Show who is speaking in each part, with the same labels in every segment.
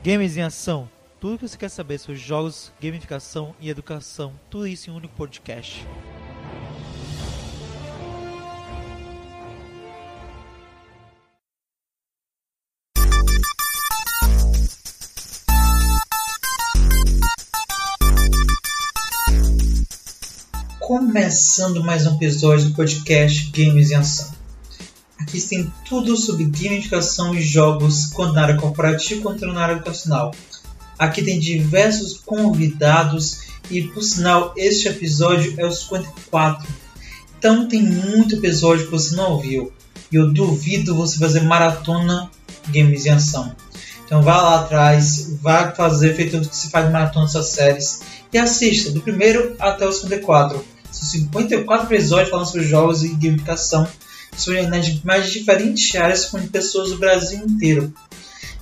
Speaker 1: Games em Ação. Tudo que você quer saber sobre jogos, gamificação e educação. Tudo isso em um único podcast.
Speaker 2: Começando mais um episódio do podcast Games em Ação. Aqui tem tudo sobre gamificação e jogos, quanto na área corporativa quanto na área educacional. Aqui tem diversos convidados e, por sinal, este episódio é o 54. Então tem muito episódio que você não ouviu. E eu duvido você fazer maratona Games em Ação. Então vá lá atrás, vá fazer feito tudo que se faz de maratona dessas séries e assista do primeiro até o 54. São 54 episódios falando sobre jogos e gamificação, sobre nas mais diferentes áreas com pessoas do Brasil inteiro.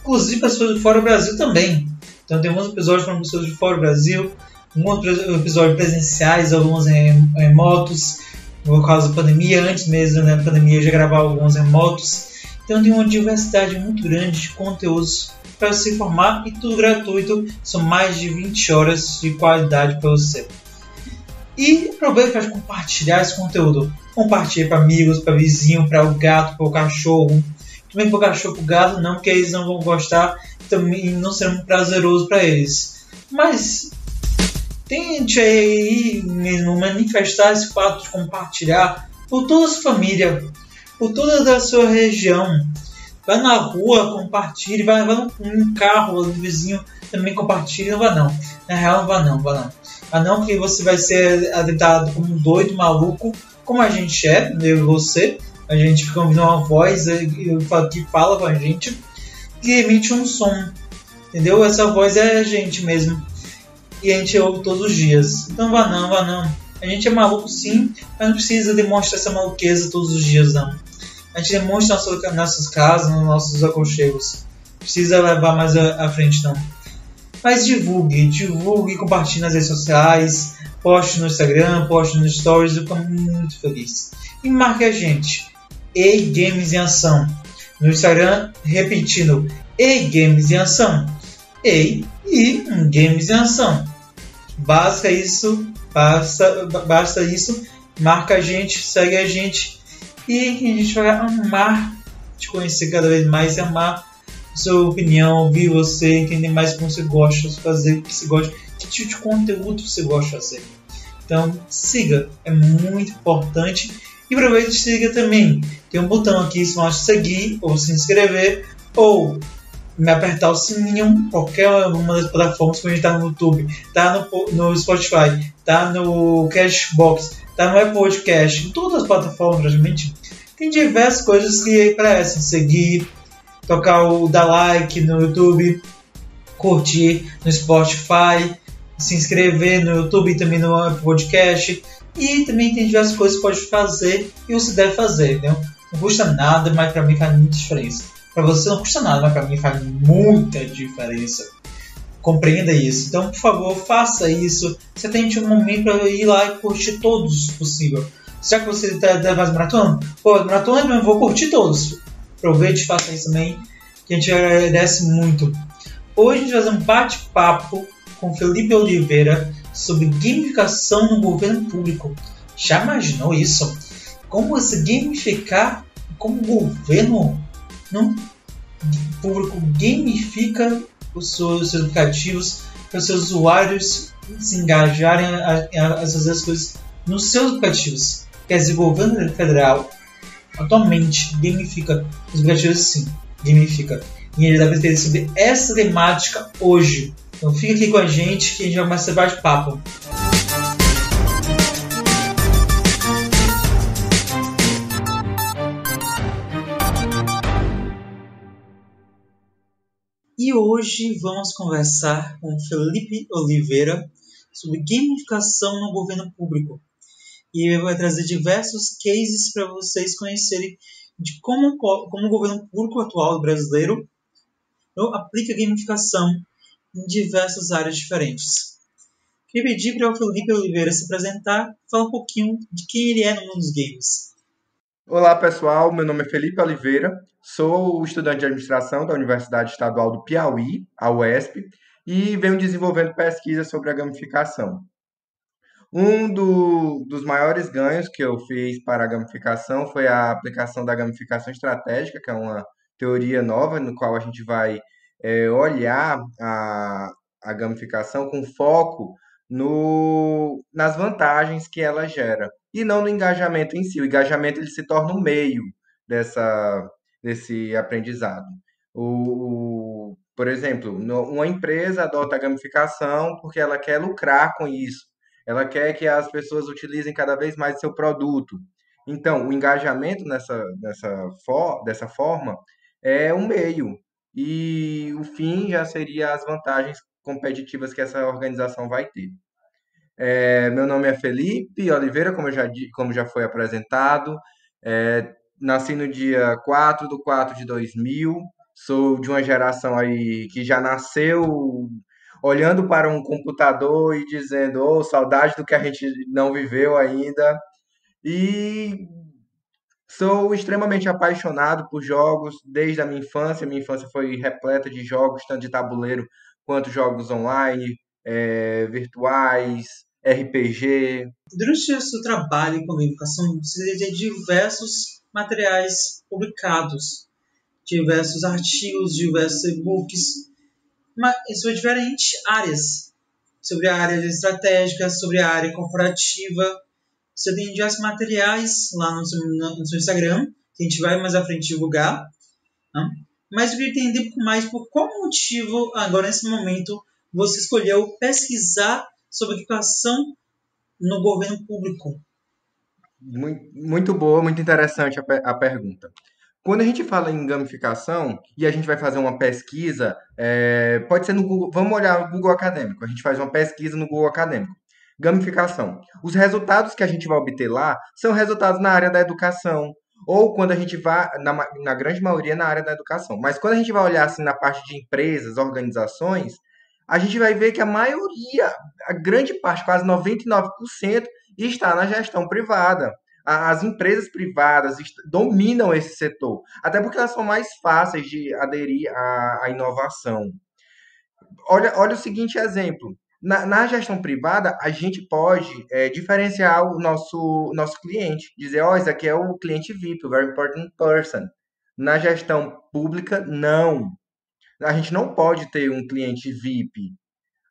Speaker 2: Inclusive pessoas de fora do Brasil também. Então tem alguns episódios com pessoas de fora do Brasil, alguns episódios presenciais, alguns remotos, no caso da pandemia, antes mesmo da pandemia eu já gravava alguns remotos. Então tem uma diversidade muito grande de conteúdos para se informar e tudo gratuito, são mais de 20 horas de qualidade para você. E aproveita para compartilhar esse conteúdo. Compartilhe para amigos, para vizinho, para o gato, para o cachorro. Também para o cachorro e para o gato não, porque eles não vão gostar também não será muito prazeroso para eles. Mas tente aí mesmo manifestar esse fato de compartilhar por toda a sua família, por toda a sua região. Vai na rua, compartilhe, vai num carro do vizinho, também compartilhe, não vá não. Na real, não vá não. Ah não, que você vai ser adetado como um doido, maluco, como a gente é, eu e você. A gente fica ouvindo uma voz que fala com a gente e emite um som, entendeu? Essa voz é a gente mesmo e a gente ouve todos os dias. Então vá não. A gente é maluco sim, mas não precisa demonstrar essa maluqueza todos os dias não. A gente demonstra nas nossas casas, nos nossos aconchegos. Precisa levar mais à frente não. Mas divulgue, compartilhe nas redes sociais, poste no Instagram, poste nos Stories, eu fico muito feliz. E marque a gente, Ei Games em Ação. No Instagram, repetindo, Ei Games em Ação. Ei e Games em Ação. Basta isso, marca a gente, segue a gente e a gente vai amar te conhecer cada vez mais e amar sua opinião, ouvir você, entender mais como você gosta de fazer, o que você gosta, que tipo de conteúdo você gosta de fazer. Então siga, é muito importante. E aproveite e siga também. Tem um botão aqui se mostra seguir ou se inscrever ou me apertar o sininho, qualquer uma das plataformas que a gente está no YouTube, está no Spotify, está no Cashbox, está no Apple Podcast, em todas as plataformas praticamente. Tem diversas coisas que parecem seguir, tocar o dar like no YouTube, curtir no Spotify, se inscrever no YouTube e também no Apple Podcast. E também tem diversas coisas que você pode fazer e você deve fazer, entendeu? Não custa nada, mas para mim faz muita diferença. Para você não custa nada, mas para mim faz muita diferença. Compreenda isso. Então, por favor, faça isso. Você tem um momento para ir lá e curtir todos possível. Já que você deve fazer maratona? Pô, maratona eu vou curtir todos. Aproveite e faça isso também, que a gente agradece muito. Hoje a gente vai fazer um bate-papo com Felipe Oliveira sobre gamificação no governo público. Já imaginou isso? Como se gamificar, como o governo público gamifica os seus aplicativos para os seus usuários se engajarem a fazer as coisas nos seus aplicativos. Quer dizer, o governo federal atualmente gamifica os aplicativos, sim, gamifica. E ele deve ter sobre essa temática hoje. Então fica aqui com a gente que a gente vai começar a bate-papo. E hoje vamos conversar com Felipe Oliveira sobre gamificação no governo público. E ele vai trazer diversos cases para vocês conhecerem de como o governo público atual brasileiro aplica gamificação em diversas áreas diferentes. Queria pedir para o Felipe Oliveira se apresentar, falar um pouquinho de quem ele é no mundo dos games.
Speaker 3: Olá, pessoal. Meu nome é Felipe Oliveira. Sou estudante de administração da Universidade Estadual do Piauí, a UESP, e venho desenvolvendo pesquisas sobre a gamificação. Dos maiores ganhos que eu fiz para a gamificação foi a aplicação da gamificação estratégica, que é uma teoria nova no qual a gente vai olhar a gamificação com foco nas vantagens que ela gera e não no engajamento em si. O engajamento ele se torna um meio dessa, desse aprendizado. Por exemplo, uma empresa adota a gamificação porque ela quer lucrar com isso. Ela quer que as pessoas utilizem cada vez mais seu produto. Então, o engajamento dessa forma é um meio. E o fim já seria as vantagens competitivas que essa organização vai ter. Meu nome é Felipe Oliveira, como já foi apresentado. Nasci no dia 4 de 4 de 2000. Sou de uma geração aí que já nasceu olhando para um computador e dizendo, oh, saudade do que a gente não viveu ainda. E sou extremamente apaixonado por jogos desde a minha infância. Minha infância foi repleta de jogos, tanto de tabuleiro quanto jogos online, virtuais, RPG.
Speaker 2: Durante o seu trabalho com gamificação, você tem diversos materiais publicados, diversos artigos, diversos e-books, mas sobre diferentes áreas. Sobre a área estratégica, sobre a área corporativa. Você tem diversos materiais lá no seu Instagram, que a gente vai mais à frente divulgar. Né? Mas eu queria entender um pouco mais por qual motivo, agora nesse momento, você escolheu pesquisar sobre educação no governo público.
Speaker 3: Muito boa, muito interessante a pergunta. Quando a gente fala em gamificação e a gente vai fazer uma pesquisa, pode ser no Google, vamos olhar o Google Acadêmico, a gente faz uma pesquisa no Google Acadêmico. Gamificação. Os resultados que a gente vai obter lá são resultados na área da educação, ou quando a gente vai, na grande maioria, na área da educação. Mas quando a gente vai olhar assim na parte de empresas, organizações, a gente vai ver que a maioria, a grande parte, quase 99%, está na gestão privada. As empresas privadas dominam esse setor, até porque elas são mais fáceis de aderir à inovação. Olha o seguinte exemplo. Na gestão privada, a gente pode diferenciar o nosso cliente. Dizer, ó, esse aqui é o cliente VIP, o Very Important Person. Na gestão pública, não. A gente não pode ter um cliente VIP.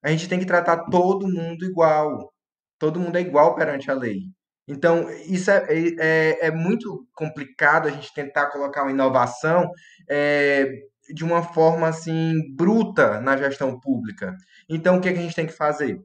Speaker 3: A gente tem que tratar todo mundo igual. Todo mundo é igual perante a lei. Então, isso é muito complicado a gente tentar colocar uma inovação é, de uma forma assim bruta na gestão pública. Então, o que é que a gente tem que fazer?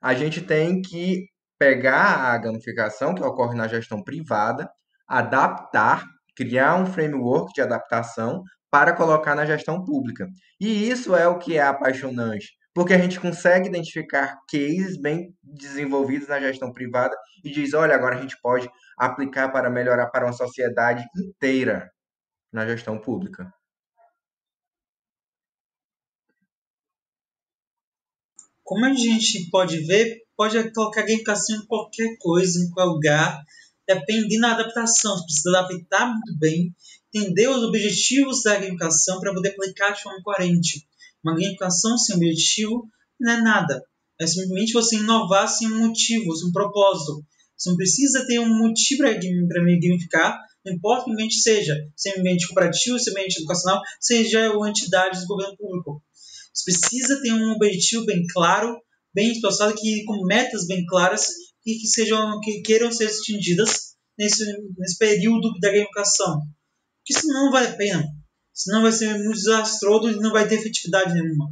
Speaker 3: A gente tem que pegar a gamificação que ocorre na gestão privada, adaptar, criar um framework de adaptação para colocar na gestão pública. E isso é o que é apaixonante, porque a gente consegue identificar cases bem desenvolvidos na gestão privada e diz, olha, agora a gente pode aplicar para melhorar para uma sociedade inteira na gestão pública.
Speaker 2: Como a gente pode ver, pode colocar gamificação em qualquer coisa, em qualquer lugar, depende da adaptação. Você precisa adaptar muito bem, entender os objetivos da gamificação para poder aplicar de forma coerente. Uma gamificação sem objetivo não é nada. É simplesmente você inovar sem um motivo, sem um propósito. Você não precisa ter um motivo para gamificar, não importa que ambiente seja, seja um ambiente cooperativo, seja um ambiente educacional, seja uma entidade do governo público. Você precisa ter um objetivo bem claro, bem espaçado, com metas bem claras e que queiram ser atingidas nesse período da gamificação. Porque senão não vale a pena. Senão vai ser muito desastroso e não vai ter efetividade nenhuma.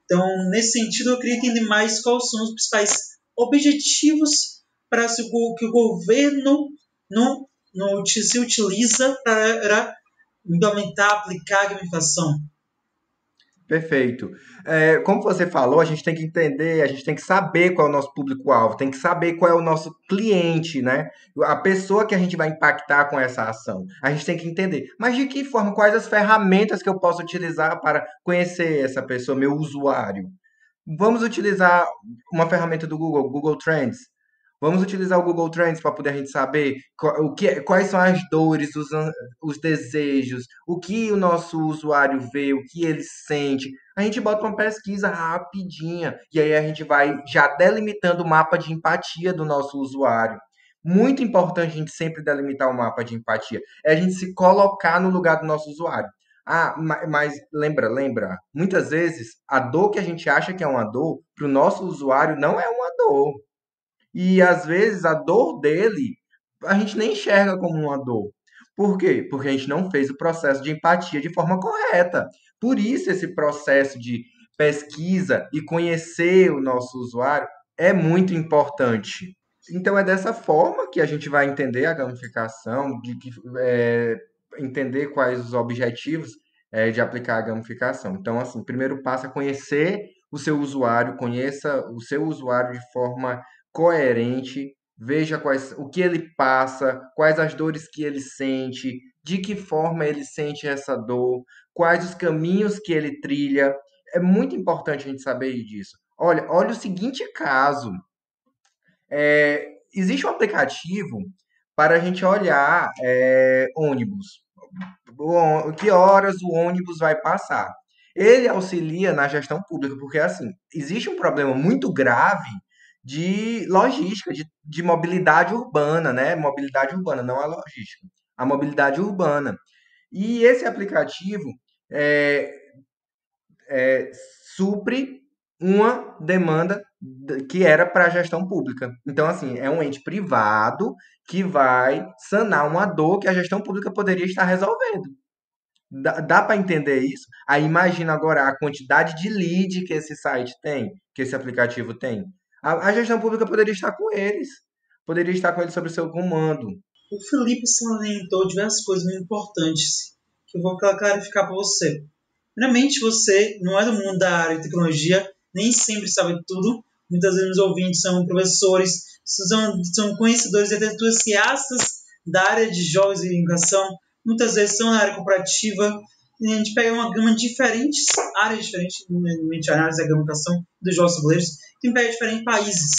Speaker 2: Então, nesse sentido, eu queria entender mais quais são os principais objetivos para que o governo se utiliza para implementar, aplicar a gamificação.
Speaker 3: Perfeito. Como você falou, a gente tem que entender, a gente tem que saber qual é o nosso público-alvo, tem que saber qual é o nosso cliente, né? A pessoa que a gente vai impactar com essa ação. A gente tem que entender. Mas de que forma? Quais as ferramentas que eu posso utilizar para conhecer essa pessoa, meu usuário? Vamos utilizar uma ferramenta do Google, Google Trends. Vamos utilizar o Google Trends para poder a gente saber quais são as dores, os desejos, o que o nosso usuário vê, o que ele sente. A gente bota uma pesquisa rapidinha e aí a gente vai já delimitando o mapa de empatia do nosso usuário. Muito importante a gente sempre delimitar o mapa de empatia. É a gente se colocar no lugar do nosso usuário. Ah, mas lembra, muitas vezes a dor que a gente acha que é uma dor, para o nosso usuário não é uma dor. E às vezes a dor dele a gente nem enxerga como uma dor. Por quê? Porque a gente não fez o processo de empatia de forma correta. Por isso esse processo de pesquisa e conhecer o nosso usuário é muito importante. Então é dessa forma que a gente vai entender a gamificação, entender quais os objetivos de aplicar a gamificação. Então, assim, o primeiro passo é conhecer o seu usuário, conheça o seu usuário de forma coerente, veja o que ele passa, quais as dores que ele sente, de que forma ele sente essa dor, quais os caminhos que ele trilha. É muito importante a gente saber disso. Olha o seguinte caso. Existe um aplicativo para a gente olhar ônibus. Que horas o ônibus vai passar. Ele auxilia na gestão pública, porque assim, existe um problema muito grave de logística, de mobilidade urbana, né? Mobilidade urbana, não a logística. A mobilidade urbana. E esse aplicativo é, supre uma demanda que era para a gestão pública. Então, assim, é um ente privado que vai sanar uma dor que a gestão pública poderia estar resolvendo. Dá para entender isso? Aí imagina agora a quantidade de lead que esse site tem, que esse aplicativo tem. A gestão pública poderia estar com eles, poderia estar com eles sob o seu comando.
Speaker 2: O Felipe salientou diversas coisas muito importantes que eu vou clarificar para você. Primeiramente, você não é do mundo da área de tecnologia, nem sempre sabe tudo. Muitas vezes os ouvintes são professores, são conhecedores e entusiastas da área de jogos e educação. Muitas vezes são na área corporativa. E a gente pega uma gama de diferentes áreas diferentes, normalmente a análise da gamificação dos jogos tabuleiros, que pega diferentes países.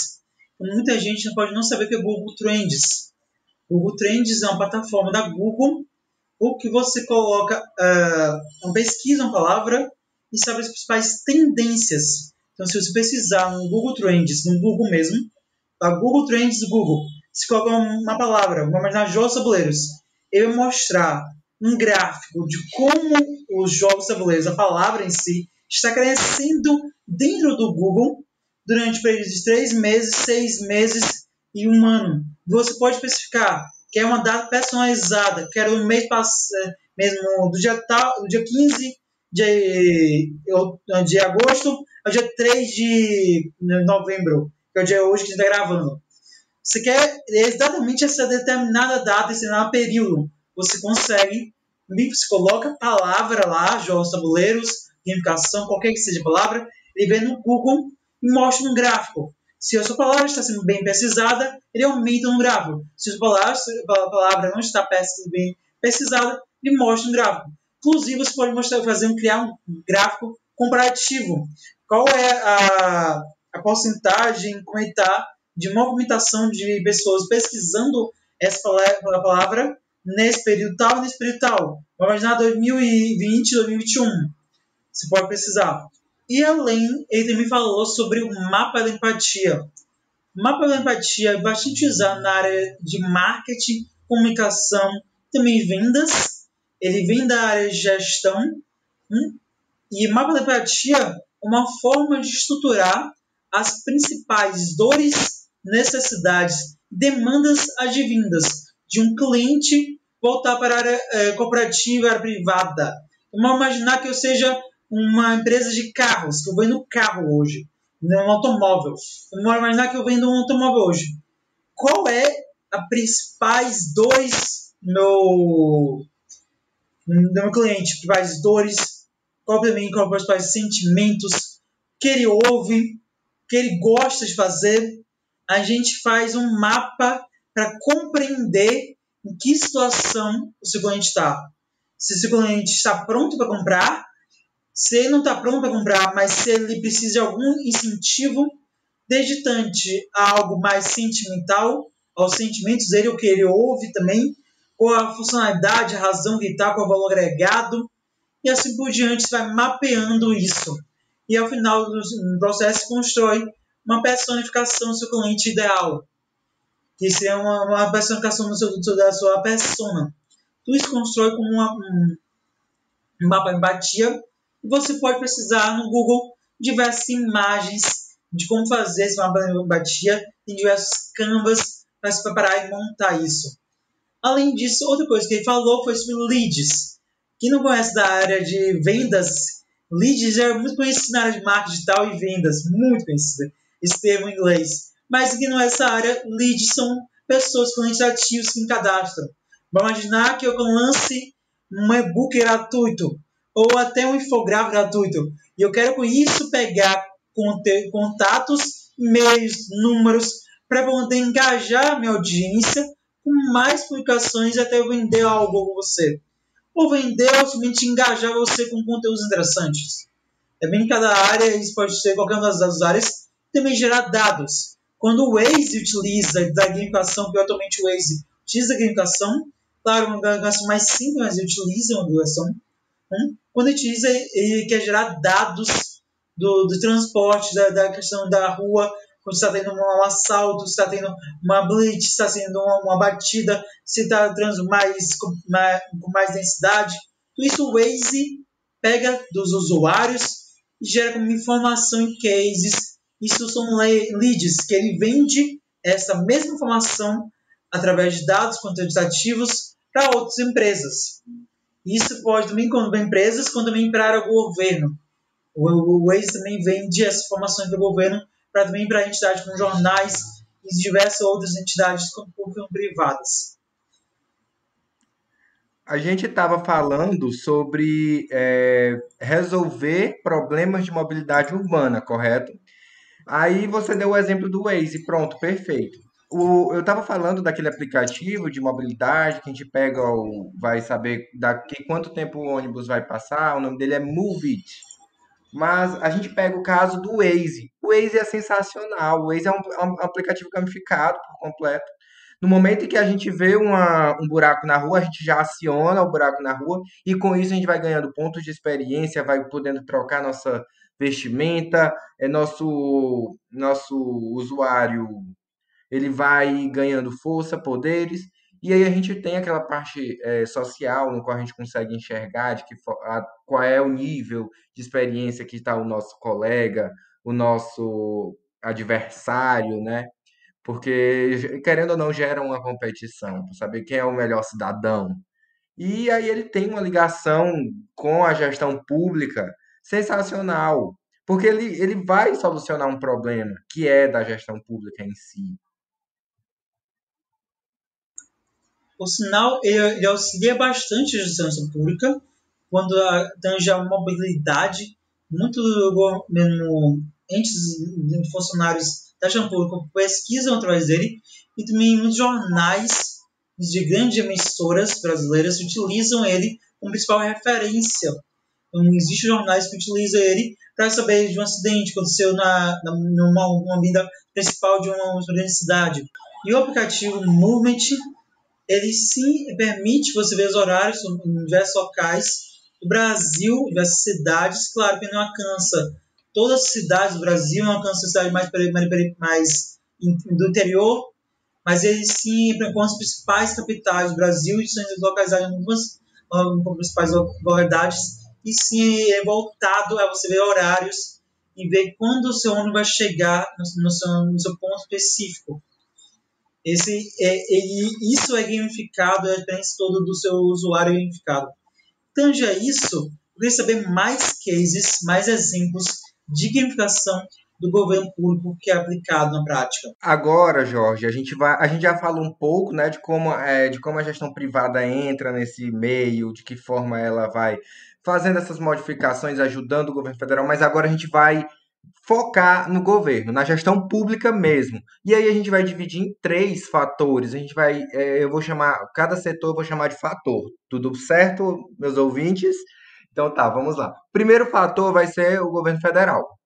Speaker 2: Então, muita gente pode não saber o que é Google Trends. Google Trends é uma plataforma da Google ou que você coloca uma pesquisa, uma palavra e sabe as principais tendências. Então, se você pesquisar no Google Trends, no Google mesmo, tá? Google Trends do Google, se coloca uma palavra, vamos imaginar jogos tabuleiros, ele vai mostrar um gráfico de como os jogos tabuleiros, a palavra em si, está crescendo dentro do Google durante períodos de 3 meses, 6 meses e 1 ano. Você pode especificar que é uma data personalizada, que era o mês passado, mesmo do dia 15 de agosto ao dia 3 de novembro, que é o dia hoje que a gente está gravando. Você quer exatamente essa determinada data, esse determinado período. Você consegue, você coloca a palavra lá, jogos tabuleiros, gamificação, qualquer que seja a palavra, ele vem no Google e mostra um gráfico. Se a sua palavra está sendo bem pesquisada, ele aumenta um gráfico. Se a palavra não está bem pesquisada, ele mostra um gráfico. Inclusive, você pode criar um gráfico comparativo. Qual é a porcentagem, como está, de movimentação de pessoas pesquisando essa palavra nesse período tal e nesse período tal. Vamos imaginar 2020, 2021. Você pode pesquisar. E além, ele também falou sobre o mapa da empatia. O mapa da empatia é bastante usado na área de marketing, comunicação, também vendas. Ele vem da área de gestão. E o mapa da empatia é uma forma de estruturar as principais dores, necessidades, demandas advindas de um cliente voltar para a área corporativa, área privada. Vamos imaginar que eu seja uma empresa de carros, que eu vendo carro hoje, um automóvel. Vamos imaginar que eu vendo um automóvel hoje. Qual é a principais dores do meu cliente? Principais dores, qual para mim, qual os principais sentimentos que ele ouve, que ele gosta de fazer. A gente faz um mapa para compreender em que situação o seu cliente está. Se o seu cliente está pronto para comprar, Se ele não está pronto para comprar, mas se ele precisa de algum incentivo, deditante a algo mais sentimental, aos sentimentos dele, o que ele ouve também, qual a funcionalidade, a razão que está, qual o valor agregado, e assim por diante, você vai mapeando isso. E ao final do processo, constrói uma personificação do seu cliente ideal, que seria uma personificação da sua persona. Tudo isso constrói como um mapa de empatia. E você pode precisar no Google diversas imagens de como fazer esse mapa de empatia, tem diversos canvas para se preparar e montar isso. Além disso, outra coisa que ele falou foi sobre leads. Quem não conhece da área de vendas, leads é muito conhecido na área de marketing digital e vendas, muito conhecido esse termo em inglês. Mas aqui não é essa área, leads são pessoas, clientes ativos que cadastram. Vamos imaginar que eu lance um e-book gratuito ou até um infográfico gratuito. E eu quero com isso pegar contatos, e-mails, números, para poder engajar minha audiência com mais publicações até eu vender algo com você. Ou vender ou simplesmente engajar você com conteúdos interessantes. Também em cada área, isso pode ser qualquer uma das áreas, também gerar dados. Quando o Waze utiliza da gamificação, que atualmente o Waze utiliza a gamificação, claro, uma gamificação mais simples, mas ele utiliza uma gamificação. Quando ele utiliza, ele quer gerar dados do transporte, da questão da rua, quando está tendo um assalto, se está tendo uma blitz, se está tendo uma batida, se está trânsito com mais densidade. Tudo isso o Waze pega dos usuários e gera como informação em cases. Isso são leads, que ele vende essa mesma informação através de dados quantitativos para outras empresas. Isso pode também para empresas, como também para o governo. O Waze também vende essa informação para o governo, também para entidades como jornais e diversas outras entidades públicas privadas.
Speaker 3: A gente estava falando sobre resolver problemas de mobilidade urbana, correto? Aí você deu o exemplo do Waze, pronto, perfeito. Eu estava falando daquele aplicativo de mobilidade que a gente pega, vai saber daqui quanto tempo o ônibus vai passar, o nome dele é Move It. Mas a gente pega o caso do Waze. O Waze é sensacional, o Waze é um aplicativo gamificado por completo. No momento em que a gente vê um buraco na rua, a gente já aciona o buraco na rua e com isso a gente vai ganhando pontos de experiência, vai podendo trocar nossa vestimenta, nosso usuário, ele vai ganhando força, poderes, e aí a gente tem aquela parte social no qual a gente consegue enxergar qual é o nível de experiência que está o nosso colega, o nosso adversário, né? Porque, querendo ou não, gera uma competição para saber quem é o melhor cidadão. E aí ele tem uma ligação com a gestão pública sensacional, porque ele vai solucionar um problema que é da gestão pública em si.
Speaker 2: O sinal ele auxilia bastante a gestão pública quando tange a mobilidade. Muito mesmo entes funcionários da gestão pública pesquisam através dele e também muitos jornais de grandes emissoras brasileiras utilizam ele como principal referência. Então, existem jornais que utilizam ele para saber de um acidente que aconteceu numa vida principal de uma grande cidade. E o aplicativo Movement ele sim permite você ver os horários em diversos locais do Brasil, diversas cidades. Claro que não alcança todas as cidades do Brasil, não alcança a cidade mais do interior, mas ele sim com as principais capitais do Brasil e são localizados em algumas principais localidades. E sim é voltado a você ver horários e ver quando o seu ônibus vai chegar no seu ponto específico. Isso é gamificado, é a experiência toda do seu usuário gamificado. Tange a isso, eu queria saber mais cases, mais exemplos de gamificação do governo público que é aplicado na prática.
Speaker 3: Agora, Jorge, a gente já falou um pouco, né, de como a gestão privada entra nesse meio, de que forma ela vai fazendo essas modificações, ajudando o governo federal, mas agora a gente vai focar no governo, na gestão pública mesmo. E aí a gente vai dividir em três fatores. Eu vou chamar, cada setor eu vou chamar de fator. Tudo certo, meus ouvintes? Então tá, vamos lá. Primeiro fator vai ser o governo federal.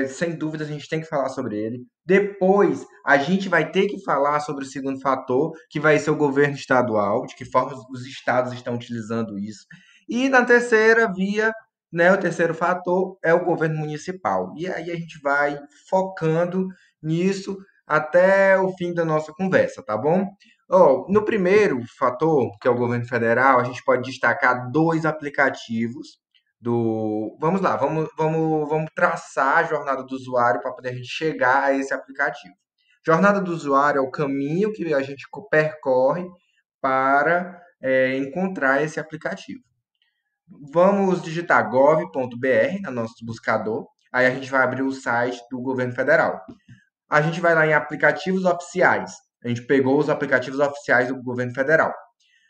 Speaker 3: Sem dúvida, a gente tem que falar sobre ele. Depois, a gente vai ter que falar sobre o segundo fator, que vai ser o governo estadual, de que forma os estados estão utilizando isso. E na terceira via, né, o terceiro fator é o governo municipal. E aí a gente vai focando nisso até o fim da nossa conversa, tá bom? No primeiro fator, que é o governo federal, a gente pode destacar dois aplicativos vamos lá, vamos traçar a jornada do usuário para poder a gente chegar a esse aplicativo. Jornada do usuário é o caminho que a gente percorre para encontrar esse aplicativo. Vamos digitar gov.br no nosso buscador, aí a gente vai abrir o site do governo federal. A gente vai lá em aplicativos oficiais. A gente pegou os aplicativos oficiais do governo federal.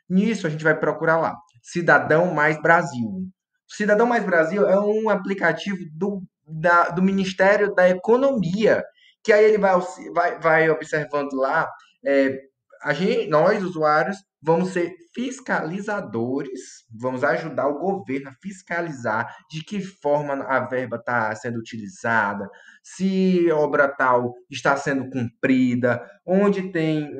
Speaker 3: Nisso, a gente vai procurar lá, Cidadão Mais Brasil. Cidadão Mais Brasil é um aplicativo do Ministério da Economia, que aí ele vai observando lá, nós, usuários, vamos ser fiscalizadores, vamos ajudar o governo a fiscalizar de que forma a verba está sendo utilizada, se obra tal está sendo cumprida, onde tem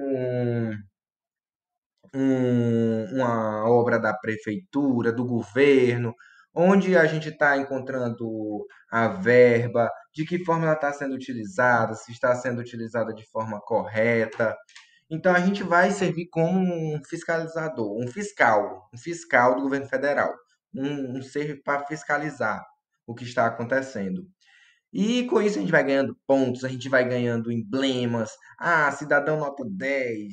Speaker 3: uma obra da prefeitura, do governo, onde a gente está encontrando a verba, de que forma ela está sendo utilizada, se está sendo utilizada de forma correta. Então a gente vai servir como um fiscalizador, um fiscal do governo federal, um ser para fiscalizar o que está acontecendo. E com isso a gente vai ganhando pontos, a gente vai ganhando emblemas. Cidadão nota 10.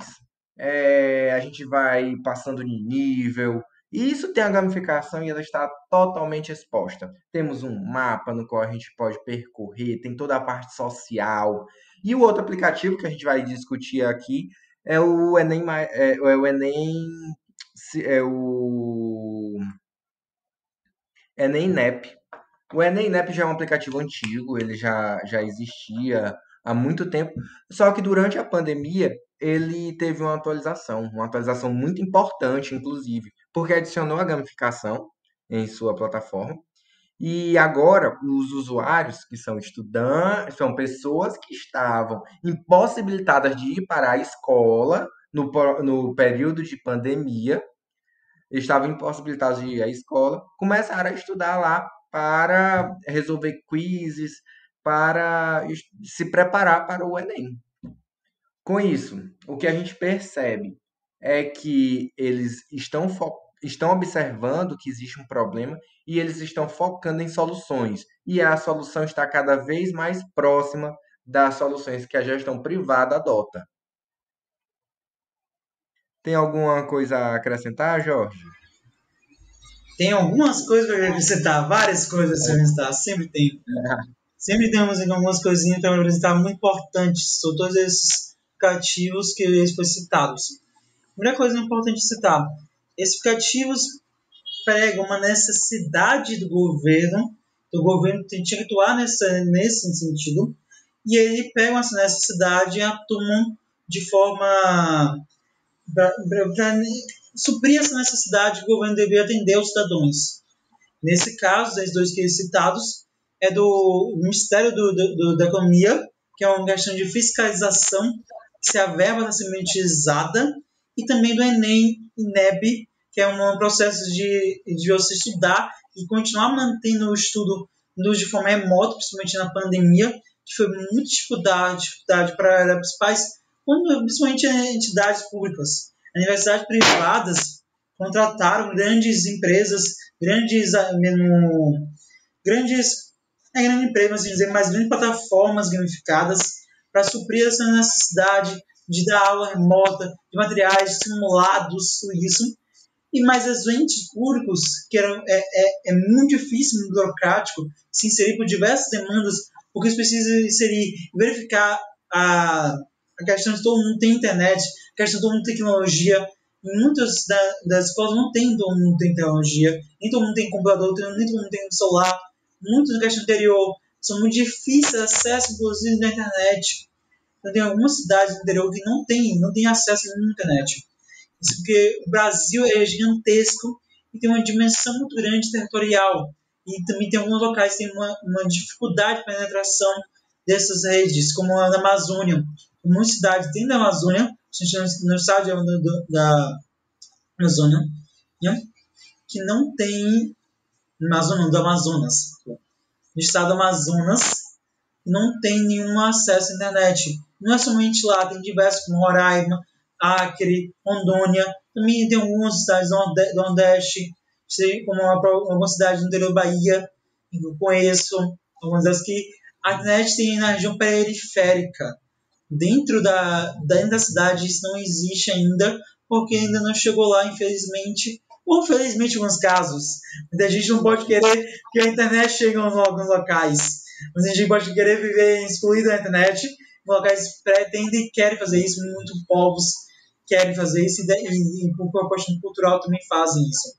Speaker 3: A gente vai passando de nível. E isso tem a gamificação e ela está totalmente exposta. Temos um mapa no qual a gente pode percorrer, tem toda a parte social. E o outro aplicativo que a gente vai discutir aqui é o Enem, é o Enem, é o Enem NEP. O Enem NEP já é um aplicativo antigo, ele já existia há muito tempo, só que durante a pandemia ele teve uma atualização muito importante, inclusive, porque adicionou a gamificação em sua plataforma. E agora, os usuários, que são estudantes, são pessoas que estavam impossibilitadas de ir para a escola no período de pandemia, estavam impossibilitados de ir à escola, começaram a estudar lá para resolver quizzes, para se preparar para o Enem. Com isso, o que a gente percebe é que eles estão observando que existe um problema e eles estão focando em soluções. E a solução está cada vez mais próxima das soluções que a gestão privada adota. Tem alguma coisa a acrescentar, Jorge?
Speaker 2: Tem algumas coisas para acrescentar, várias coisas para acrescentar, sempre tem. Sempre temos algumas coisinhas para apresentar muito importantes sobre todos esses aplicativos que eles foram citados. Primeira coisa importante citar: esses aplicativos pregam uma necessidade do governo tem que atuar nesse sentido, e ele pega essa necessidade e atuam de forma para suprir essa necessidade que o governo deveria atender aos cidadãos. Nesse caso, os dois que citados é do Ministério da Economia, que é uma questão de fiscalização, se a verba está sendo utilizada, e também do Enem e NEB, que é um processo de você estudar e continuar mantendo o estudo de forma remota, principalmente na pandemia, que foi muita dificuldade para os pais, principalmente entidades públicas. Universidades privadas contrataram grandes empresas, grandes empresas, assim dizer, mas grandes plataformas gamificadas para suprir essa necessidade de dar aula remota, de materiais simulados, tudo isso. E mais os entes públicos, que é muito difícil, muito burocrático, se inserir por diversas demandas, porque eles precisam inserir, verificar a questão de todo mundo ter internet, a questão de todo mundo ter tecnologia. Em muitas das escolas não tem todo mundo tem tecnologia, nem todo mundo tem computador, nem todo mundo tem celular. Muitos na questão anterior são muito difíceis de acesso, inclusive, na internet. Então, tem algumas cidades do interior que não tem acesso à internet. Isso porque o Brasil é gigantesco e tem uma dimensão muito grande territorial. E também tem alguns locais que têm uma dificuldade de penetração dessas redes, como a da Amazônia. Muitas cidades dentro da Amazônia, no estado da Amazônia, né, que não tem do Amazonas. No estado do Amazonas não tem nenhum acesso à internet. Não é somente lá, tem diversos, como Roraima, Acre, Rondônia, também tem algumas cidades do Nordeste, como alguma cidade do interior da Bahia, que eu conheço, algumas das que a internet tem na região periférica. Dentro da cidade isso não existe ainda, porque ainda não chegou lá, infelizmente, ou felizmente em alguns casos. Muita gente não pode querer que a internet chegue em alguns locais. Mas a gente pode querer viver excluído da internet. Locais pretendem e querem fazer isso. Muitos povos querem fazer isso e por questão cultural também fazem isso.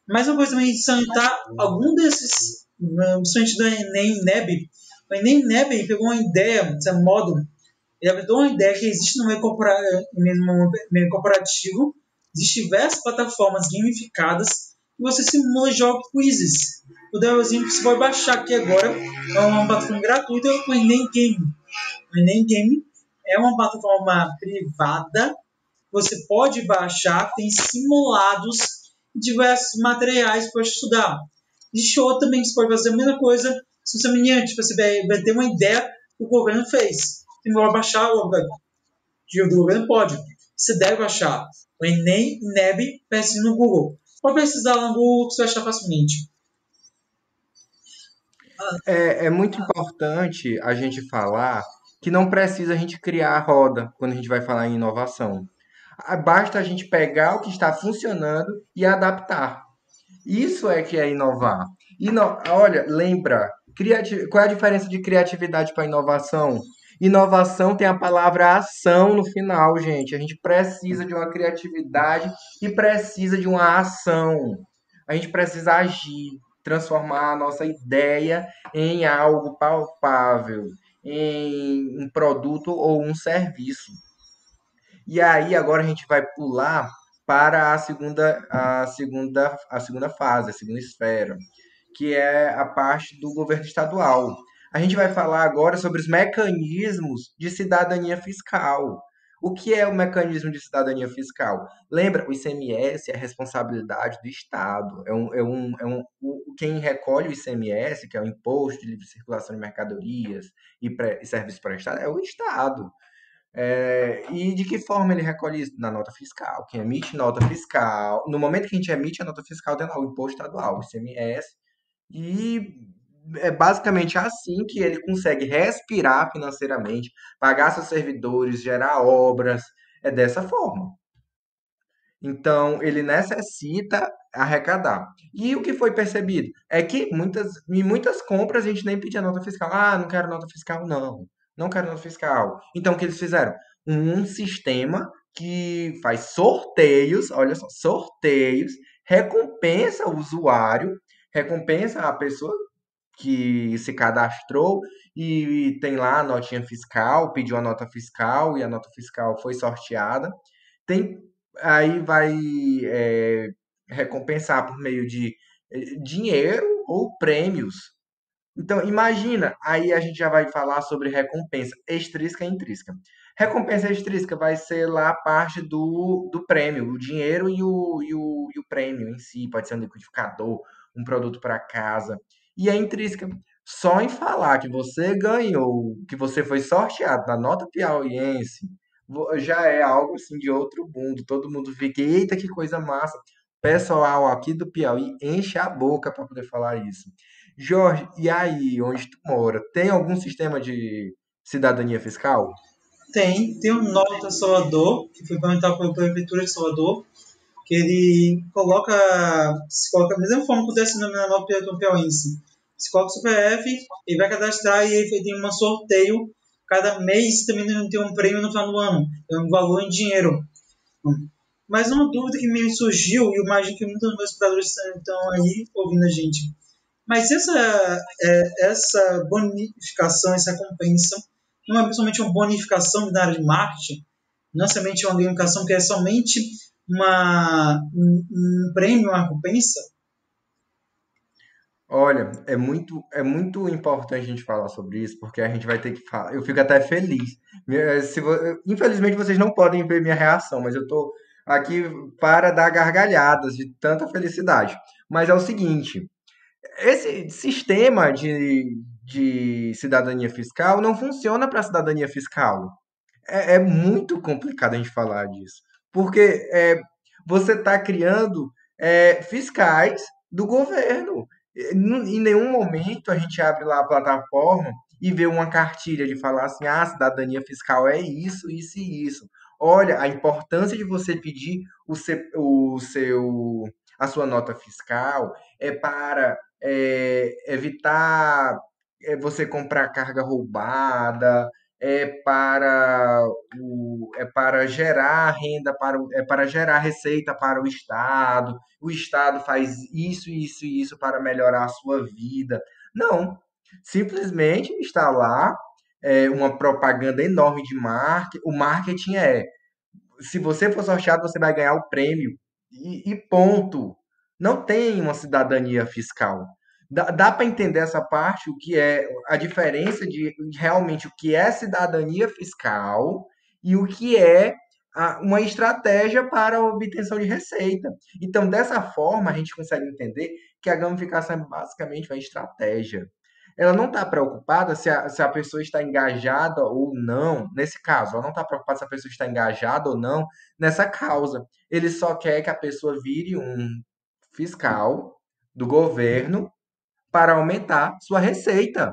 Speaker 2: Mas uma coisa também de salientar, algum desses, principalmente do Enem e NEB, o Enem e NEB pegou uma ideia, de certo modo, ele apresentou uma ideia que existe no meio corporativo, existem diversas plataformas gamificadas que você simula e joga quizzes. O Devilzinho que você pode baixar aqui agora é uma plataforma gratuita, o Enem Game. O Enem Game é uma plataforma privada, você pode baixar, tem simulados e diversos materiais para estudar. Existe outra também que você pode fazer a mesma coisa, se você é menino, você vai ter uma ideia que o governo fez. Você vai baixar, o governo pode. Você deve baixar o Enem e NEB, pesquisa no Google. Pode pesquisar lá no Google que você vai achar facilmente.
Speaker 3: É muito importante a gente falar que não precisa a gente criar a roda quando a gente vai falar em inovação. Basta a gente pegar o que está funcionando e adaptar. Isso é que é inovar. Olha, lembra, qual é a diferença de criatividade para inovação? Inovação tem a palavra ação no final, gente. A gente precisa de uma criatividade e precisa de uma ação. A gente precisa agir, transformar a nossa ideia em algo palpável, em um produto ou um serviço. E aí agora a gente vai pular para a segunda fase, a segunda esfera, que é a parte do governo estadual. A gente vai falar agora sobre os mecanismos de cidadania fiscal. O que é o mecanismo de cidadania fiscal? Lembra, o ICMS é a responsabilidade do Estado. Quem recolhe o ICMS, que é o Imposto de Livre Circulação de Mercadorias e Serviços Prestados, é o Estado. E de que forma ele recolhe isso? Na nota fiscal. Quem emite nota fiscal, no momento que a gente emite a nota fiscal, tem lá o imposto estadual, o ICMS, e é basicamente assim que ele consegue respirar financeiramente, pagar seus servidores, gerar obras, é dessa forma. Então, ele necessita arrecadar. E o que foi percebido é que em muitas compras a gente nem pedia nota fiscal. Ah, não quero nota fiscal, não. Não quero nota fiscal. Então, o que eles fizeram? Um sistema que faz sorteios, olha só, sorteios, recompensa o usuário, recompensa a pessoa que se cadastrou e tem lá a notinha fiscal, pediu a nota fiscal e a nota fiscal foi sorteada. Tem Aí vai recompensar por meio de dinheiro ou prêmios. Então, imagina, aí a gente já vai falar sobre recompensa extrínseca e intrínseca. Recompensa extrínseca vai ser lá a parte do prêmio, o dinheiro e o prêmio em si, pode ser um liquidificador, um produto para casa. E a intrínseca, só em falar que você ganhou, que você foi sorteado na nota piauiense, já é algo assim de outro mundo. Todo mundo fica, eita, que coisa massa. Pessoal aqui do Piauí enche a boca para poder falar isso. Jorge, e aí, onde tu mora, tem algum sistema de cidadania fiscal?
Speaker 2: Tem um Nota Salvador, que foi implementado pela Prefeitura de Salvador, que ele se coloca da mesma forma que acontece na Nota Piauiense. Se coloca o CPF, ele vai cadastrar e ele tem um sorteio. Cada mês também tem um prêmio no final do ano. É um valor em dinheiro. Mas uma dúvida que me surgiu, e eu imagino que muitos dos meus espectadores estão aí ouvindo a gente. Mas essa bonificação, essa recompensa, não é somente uma bonificação na área de marketing, não é somente uma gamificação que é somente um prêmio, uma recompensa?
Speaker 3: Olha, é muito importante a gente falar sobre isso, porque a gente vai ter que falar. Eu fico até feliz. Infelizmente, vocês não podem ver minha reação, mas eu tô aqui para dar gargalhadas de tanta felicidade. Mas é o seguinte: esse sistema de cidadania fiscal não funciona para cidadania fiscal. É muito complicado a gente falar disso, porque você está criando fiscais do governo. Em nenhum momento a gente abre lá a plataforma e vê uma cartilha de falar assim, ah, cidadania fiscal é isso, isso e isso. Olha, a importância de você pedir a sua nota fiscal é para evitar você comprar carga roubada, é para gerar renda, é para gerar receita para o Estado faz isso, isso e isso para melhorar a sua vida. Não, simplesmente está lá uma propaganda enorme de marketing. O marketing se você for sorteado, você vai ganhar o prêmio. E ponto. Não tem uma cidadania fiscal. Dá para entender essa parte, o que é a diferença de realmente o que é cidadania fiscal e o que é uma estratégia para a obtenção de receita. Então, dessa forma, a gente consegue entender que a gamificação é basicamente uma estratégia. Ela não está preocupada se a pessoa está engajada ou não, nesse caso, ela não está preocupada se a pessoa está engajada ou não nessa causa. Ele só quer que a pessoa vire um fiscal do governo para aumentar sua receita.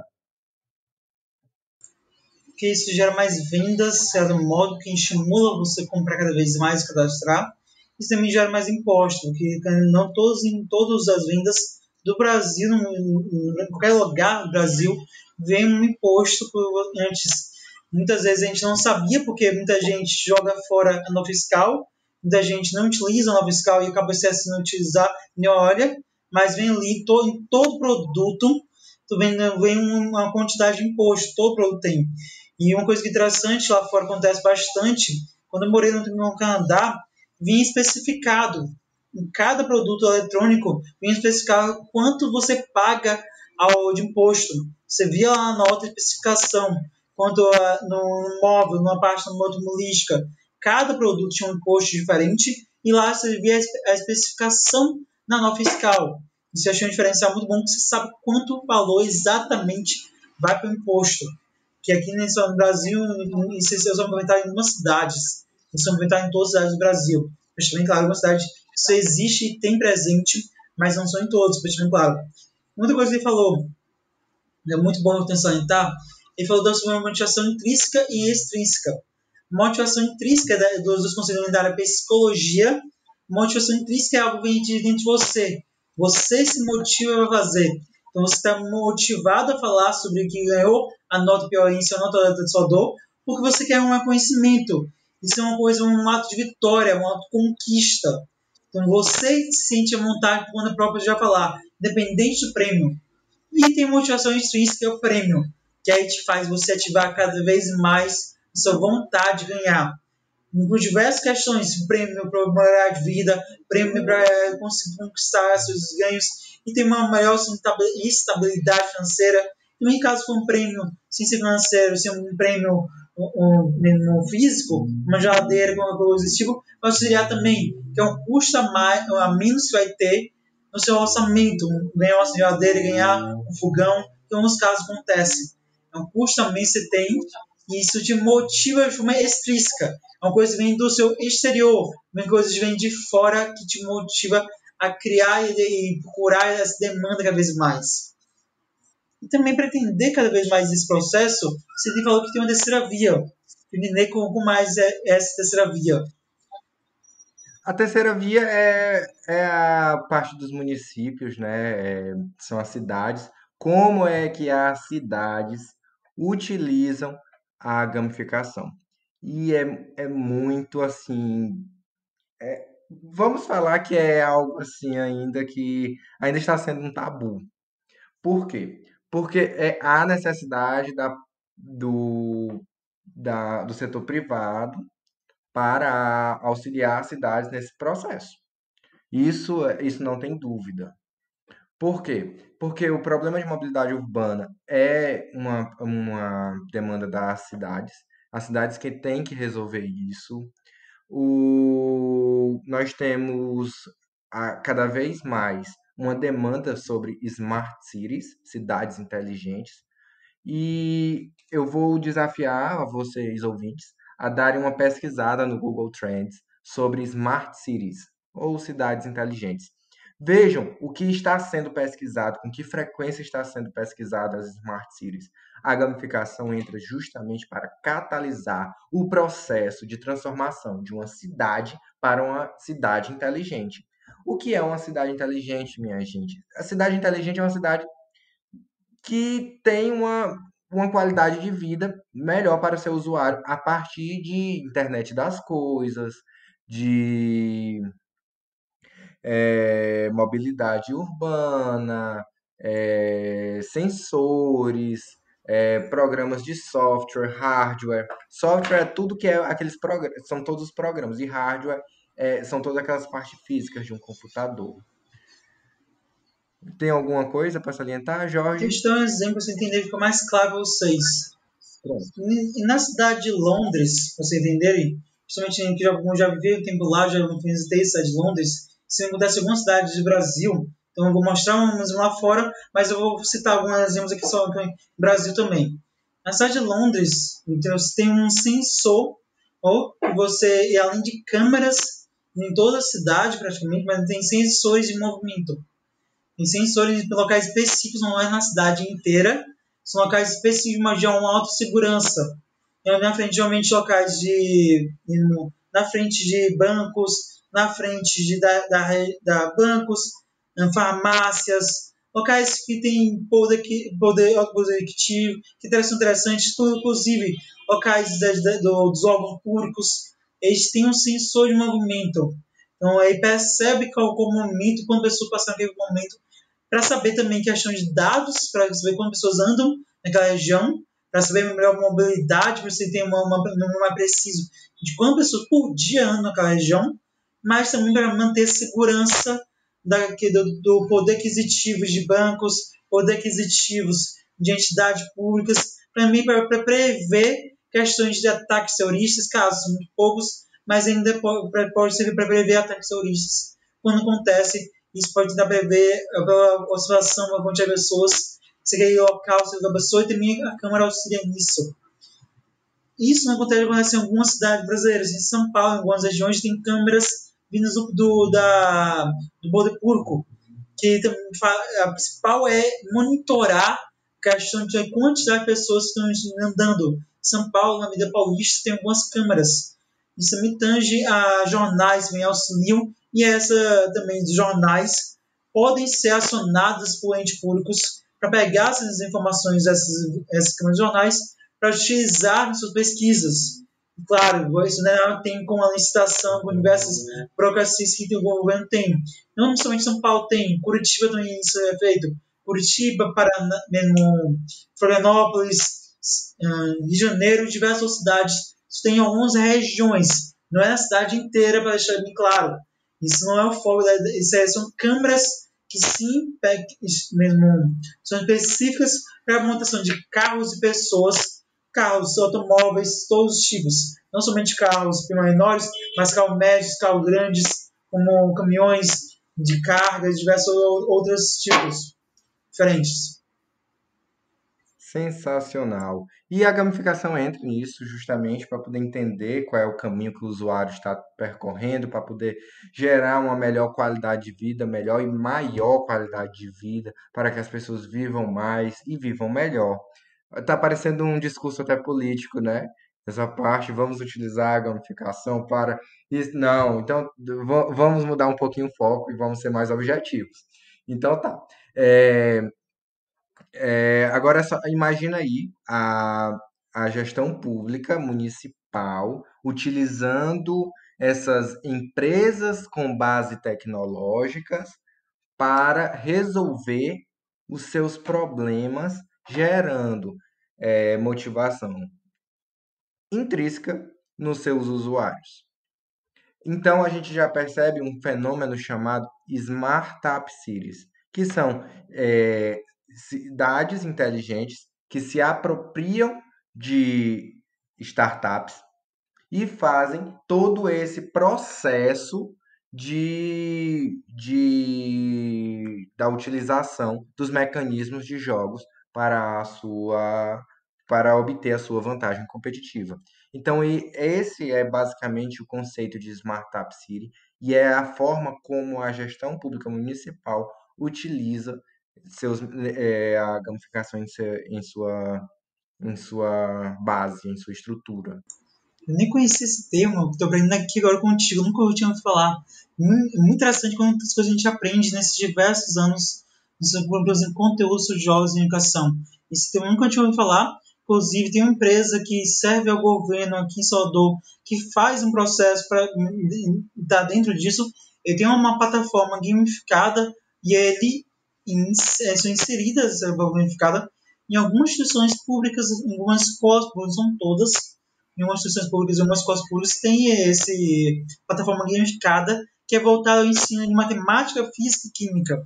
Speaker 2: Que isso gera mais vendas, de certo modo, que estimula você a comprar cada vez mais, cadastrar. Isso também gera mais imposto, porque não todos, em todas as vendas do Brasil, em qualquer lugar do Brasil, vem um imposto antes. Muitas vezes a gente não sabia, porque muita gente joga fora a nota fiscal, muita gente não utiliza a nota fiscal e acaba se assim utilizar, nem olha, mas vem ali em todo produto, vem uma quantidade de imposto, todo produto tem. E uma coisa que é interessante lá fora acontece bastante, quando eu morei no Canadá, vinha especificado em cada produto eletrônico, vinha especificado quanto você paga de imposto. Você via lá na nota de especificação, quanto no móvel, numa parte automobilística, cada produto tinha um imposto diferente e lá você via a especificação na nota fiscal. Isso eu achei um diferencial muito bom, que você sabe quanto valor exatamente vai para o imposto, que aqui só no Brasil, isso é só implementado em algumas cidades, isso é implementado em todas as cidades do Brasil. Mas também, claro, uma cidade isso existe e tem presente, mas não são em todos, mas também, claro. Outra coisa que ele falou, é muito bom eu salientar, ele falou sobre uma motivação intrínseca e extrínseca. Motivação intrínseca dos conceitos da área psicologia, motivação intrínseca é algo que vem de dentro de você. Você se motiva a fazer. Então você está motivado a falar sobre o que ganhou a nota piauiense, a nota da sua dor, porque você quer um reconhecimento. Isso é uma coisa, um ato de vitória, um ato de conquista. Então você se sente à vontade quando a própria já falar, independente do prêmio. E tem motivação extrínseca, que é o prêmio, que aí te faz você ativar cada vez mais a sua vontade de ganhar. Por diversas questões, prêmio para melhorar de vida, prêmio para conseguir conquistar seus ganhos e ter uma maior estabilidade financeira. E em caso for um prêmio sem ser financeiro, ser um prêmio físico, uma geladeira, alguma coisa desse tipo, vai auxiliar também, que é um custo a menos que vai ter no seu orçamento, ganhar uma geladeira, ganhar um fogão, que em alguns casos acontece. É um custo a menos que você tem e isso te motiva de forma extrínseca. É uma coisa que vem do seu exterior, uma coisa que vem de fora que te motiva a criar e procurar essa demanda cada vez mais. E também para entender cada vez mais esse processo, você falou que tem uma terceira via. Entender como mais é essa terceira via.
Speaker 3: A terceira via é a parte dos municípios, né? São as cidades. Como é que as cidades utilizam a gamificação? E é muito assim. Vamos falar que é algo assim ainda que ainda está sendo um tabu. Por quê? Porque há necessidade do setor privado para auxiliar as cidades nesse processo. Isso não tem dúvida. Por quê? Porque o problema de mobilidade urbana é uma demanda das cidades, as cidades que têm que resolver isso. Nós temos cada vez mais uma demanda sobre smart cities, cidades inteligentes, e eu vou desafiar vocês, ouvintes, a darem uma pesquisada no Google Trends sobre smart cities ou cidades inteligentes. Vejam o que está sendo pesquisado, com que frequência está sendo pesquisado as smart cities. A gamificação entra justamente para catalisar o processo de transformação de uma cidade para uma cidade inteligente. O que é uma cidade inteligente, minha gente? A cidade inteligente é uma cidade que tem uma qualidade de vida melhor para o seu usuário a partir de internet das coisas, de mobilidade urbana, sensores, programas de software, hardware. Software é tudo que é aqueles programas, são todos os programas, e hardware são todas aquelas partes físicas de um computador. Tem alguma coisa para salientar, Jorge?
Speaker 2: Deixa eu dar um exemplo para você entender e ficar mais claro para vocês.
Speaker 3: Pronto.
Speaker 2: E na cidade de Londres, para vocês entenderem, principalmente que eu já vivi um tempo lá, já visitei a cidade de Londres, se acontece em algumas cidades do Brasil, então eu vou mostrar um exemplo lá fora, mas eu vou citar alguns exemplos aqui só no Brasil também. Na cidade de Londres, então, você tem um sensor, e além de câmeras em toda a cidade praticamente, mas tem sensores de movimento. Tem sensores em locais específicos, não é na cidade inteira, são locais específicos de uma autossegurança. Na frente, geralmente, locais na frente de bancos, na frente da bancos, farmácias, locais que têm poder aquisitivo, que são interessantes, tudo, inclusive locais dos órgãos públicos, eles têm um sensor de movimento. Então, aí percebe qual é o momento, quando a pessoa passa naquele momento, para saber também questão de dados, para saber quantas pessoas andam naquela região, para saber melhor a mobilidade, para você ter um número mais preciso de quantas pessoas por dia andam naquela região, mas também para manter a segurança do poder aquisitivo de bancos, poder aquisitivos de entidades públicas, para prever questões de ataques terroristas, casos muito poucos, mas ainda pode servir para prever ataques terroristas quando acontece. Isso pode tentar prever a oscilação da quantidade de pessoas, seria o local da pessoa, e também a Câmara auxilia nisso. Isso não acontece em algumas cidades brasileiras. Em São Paulo, em algumas regiões, tem câmeras vindas do poder público, que a principal é monitorar a questão de quantidade de pessoas que estão andando. São Paulo, na Avenida Paulista, tem algumas câmeras. Isso também tange a jornais, também auxiliam, e essa também dos jornais podem ser acionadas por entes públicos para pegar essas informações, essas câmeras de jornais, para utilizar nas suas pesquisas. Claro, isso tem com a licitação, com diversas burocracias que o governo tem. Não somente São Paulo tem, Curitiba também isso é feito. Curitiba, Paraná, mesmo Florianópolis, Rio de Janeiro, diversas cidades. Isso tem 11 regiões. Não é a cidade inteira, para deixar bem claro. Isso não é o foco, são câmeras que sim, mesmo, são específicas para a montação de carros e pessoas, carros, automóveis, todos os tipos. Não somente carros menores, mas carros médios, carros grandes, como caminhões de carga, diversos outros tipos diferentes.
Speaker 3: Sensacional. E a gamificação entra nisso justamente para poder entender qual é o caminho que o usuário está percorrendo, para poder gerar uma melhor qualidade de vida, melhor e maior qualidade de vida, para que as pessoas vivam mais e vivam melhor. Está parecendo um discurso até político, né? Essa parte, vamos utilizar a gamificação para isso. Não, então vamos mudar um pouquinho o foco e vamos ser mais objetivos. Então tá. É, agora, imagina aí a gestão pública municipal utilizando essas empresas com base tecnológicas para resolver os seus problemas, gerando motivação intrínseca nos seus usuários. Então, a gente já percebe um fenômeno chamado Smart App Cities, que são cidades inteligentes que se apropriam de startups e fazem todo esse processo da utilização dos mecanismos de jogos para para obter a sua vantagem competitiva. Então, esse é basicamente o conceito de Smart App City e é a forma como a gestão pública municipal utiliza a gamificação em sua base, em sua estrutura.
Speaker 2: Eu nem conhecia esse termo, estou aprendendo aqui agora contigo, nunca ouvi ouvido falar. Muito interessante quantas coisas a gente aprende nesses diversos anos em conteúdo sobre jogos e educação. Esse termo eu nunca tinha ouvido falar. Inclusive, tem uma empresa que serve ao governo aqui em Salvador, que faz um processo para estar dentro disso. Ele tem uma plataforma gamificada e são inseridas essa gamificada em algumas instituições públicas, em algumas escolas públicas, não todas, em algumas instituições públicas e algumas escolas públicas tem esse plataforma gamificada que é voltada ao ensino de matemática, física e química.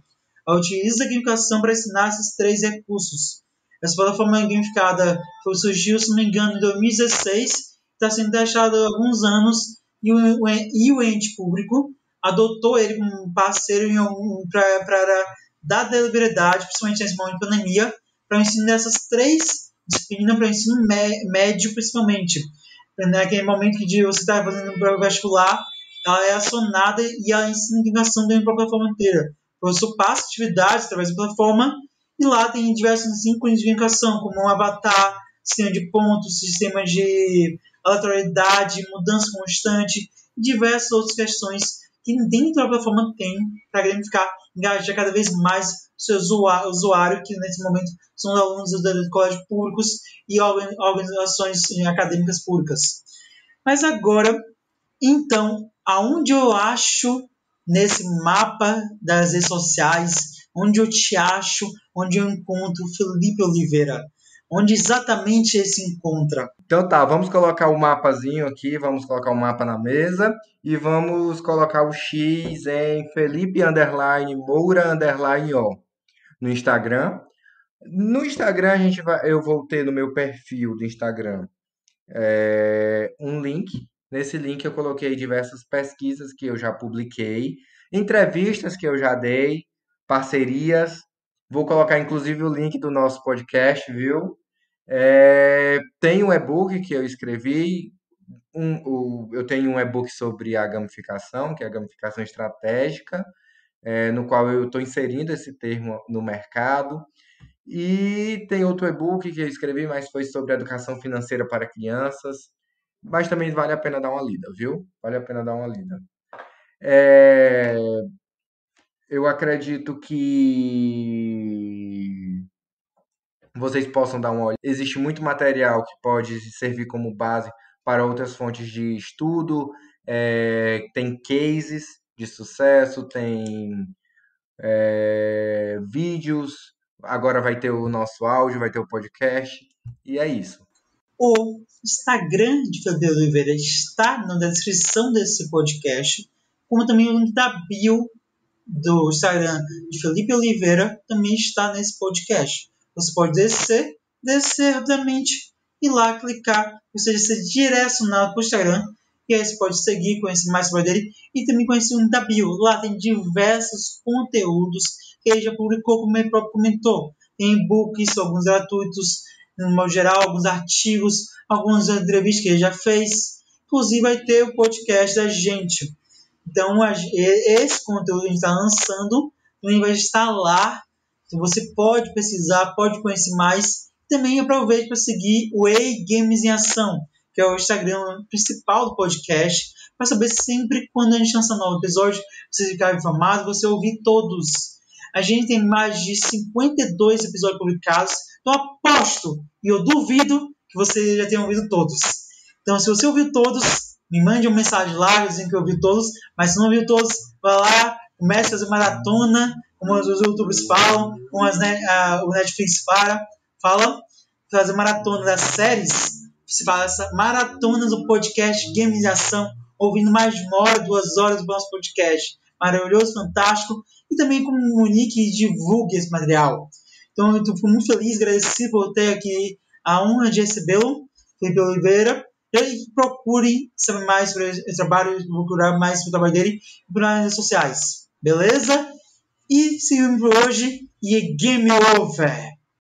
Speaker 2: Ela utiliza a gamificação para ensinar esses 3 recursos. Essa plataforma gamificada surgiu, se não me engano, em 2016, está sendo deixada há alguns anos e o ente público adotou ele como parceiro para dar deliberidade, principalmente nesse momento de pandemia, para o ensino dessas 3 disciplinas, para o ensino médio principalmente. Naquele momento que você está fazendo o vestibular, ela é acionada e ela ensina a gamificação dentro da plataforma inteira. O professor passa atividades através da plataforma e lá tem diversos ícones de gamificação, como um avatar, sistema de pontos, sistema de aleatoriedade, mudança constante e diversas outras questões que dentro da plataforma tem para gamificar, engajar cada vez mais o seu usuário, que nesse momento são os alunos dos colégios públicos e organizações acadêmicas públicas. Mas agora, então, aonde eu acho nesse mapa das redes sociais, onde eu te acho, onde eu encontro Felipe Oliveira? Onde exatamente ele se encontra?
Speaker 3: Então tá, vamos colocar o mapazinho aqui, vamos colocar o mapa na mesa e vamos colocar o X em Felipe_Moura_O no Instagram. No Instagram eu vou ter no meu perfil do Instagram um link. Nesse link eu coloquei diversas pesquisas que eu já publiquei, entrevistas que eu já dei, parcerias. Vou colocar inclusive o link do nosso podcast, viu? Tem um e-book que eu escrevi. Eu tenho um e-book sobre a gamificação, que é a gamificação estratégica, no qual eu estou inserindo esse termo no mercado. E tem outro e-book que eu escrevi, mas foi sobre educação financeira para crianças. Mas também vale a pena dar uma lida, viu? Vale a pena dar uma lida. Eu acredito que vocês possam dar uma olhada. Existe muito material que pode servir como base para outras fontes de estudo. Tem cases de sucesso, tem vídeos. Agora vai ter o nosso áudio, vai ter o podcast. E é isso.
Speaker 2: O Instagram de Felipe Oliveira está na descrição desse podcast, como também o link da bio do Instagram de Felipe Oliveira também está nesse podcast. Você pode descer rapidamente e lá clicar, ou seja, ser direcionado para o Instagram, e aí você pode seguir, conhecer mais sobre ele e também conhecer o link da bio. Lá tem diversos conteúdos que ele já publicou, como ele próprio comentou. Tem e-books, alguns gratuitos, no modo geral, alguns artigos, algumas entrevistas que ele já fez. Inclusive vai ter o podcast da gente. Então, esse conteúdo que a gente está lançando também vai estar lá. Então, você pode pesquisar, pode conhecer mais. Também aproveite para seguir o Ei Games em Ação, que é o Instagram principal do podcast, para saber sempre quando a gente lança um novo episódio, você ficar informado, você ouvir todos. A gente tem mais de 52 episódios publicados, então aposto e eu duvido que você já tenha ouvido todos. Então, se você ouviu todos, me mande uma mensagem lá dizendo que ouviu todos, mas se não ouviu todos, vai lá, comece a fazer maratona, como os youtubers falam, como o Netflix fala, fazer maratona das séries, você faça maratonas do podcast Games em Ação, ouvindo mais de 1 hora, 2 horas do nosso podcast. Maravilhoso, fantástico. E também comunique e divulgue esse material. Então, eu fico muito feliz, agradecido por ter aqui a honra de recebê-lo, Felipe Oliveira. E procure saber mais sobre esse trabalho, procurar mais sobre o trabalho dele nas redes sociais. Beleza? E seguimos por hoje. E Game Over!